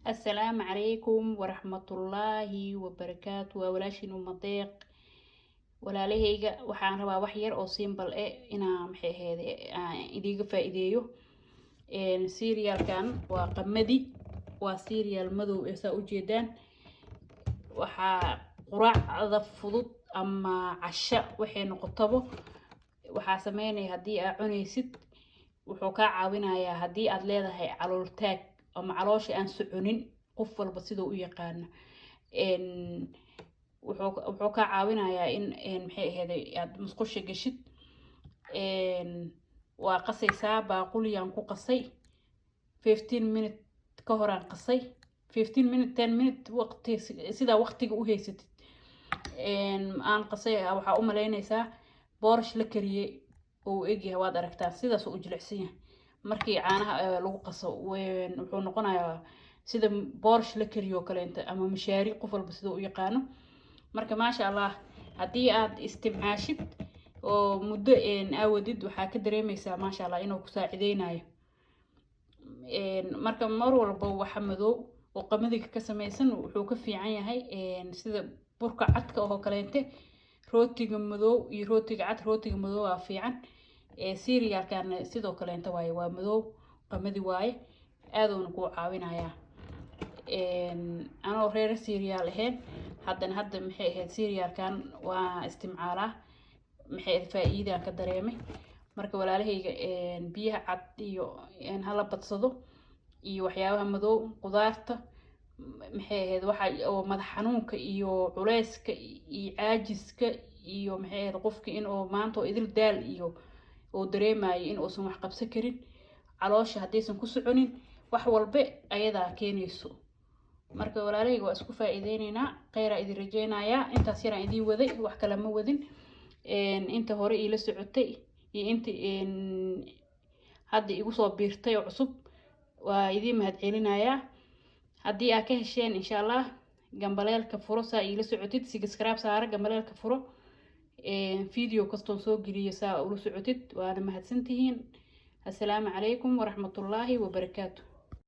السلام عليكم ورحمة الله وبركاته وولاشين ومضيق ولا لهيجا وحان ربا وحير أو سيمبل إنا محي هذا إديق فائديو إن سيريال كان وقمدي وسيريال مدو إسا وجدان وحا قراع أضف فضوط أما عشاء وحي نقطبه وحا سميني هدي عنيسد وحو كعاوينايا هدي أد ليدهي علولتاك أما علوشي أن سعنين قف والبسيطة ويقان إن وحو كعاوينايا إن محي هذا أد مسقوش قشد إن وقصي سابا قولي ينكو قصي 15 minute كهران قصي 15 minute 10 minute وقت سيدا وقتي وهيست إن أنا قصي أو حأم لينيسا بورش لكريه oo eegi hawaad aragtaan sidaas uu jilicsan yahay markii caanaha lagu qaso wuxuu noqonayaa sida boorash la kariyo kale inta ama mishaari qof walba sida uu yaqaano marka maasha Allah hadii aad isticmaashid oo muddo awadid waxa ka dareemaysaa maasha Allah inuu ku saacideynayo marka mar walba waxa madow oo qamadiga ka samaysan wuxuu ka fiican yahay sida burka cadka oo kale inta rootiga madow iyo rootiga cad rootiga madow waa fiican سيريال كان سيدو كله أنت واي ومدو قمدي واي أذون كو عاونايا أنا غير سيريال هين هذا محي سيريال كان واستمعاله محي فائدة كدريمي مركب ولا له بيها عطيو إن هلا بتصدو يو حياوها مدو قدرته محي هذا واحد أو مدحنوك يو علاسك يعاجزك يو محي قفك إنه ما أنتو إذل دال يو oo dareemayo in uusan wax qabsan karin caloosha hadaysan ku soconin wax walba ayada keenayso marka walaalahayga waa isku faa'iideynayna qeyra idin rajeynaya intaas yaraan idin waday wax kale ma wadin inta hore ila socotay iyo inta hadda igu soo biirtay oo cusub waa idin mahad celinaya hadii aad ka hesheen insha Allah gambaleelka furo saa ila socotid subscribe saara gambaleelka furo فيديو كستون سو جليه ساعة ولو سعوتت وأنا مهتسنتهين السلام عليكم ورحمة الله وبركاته.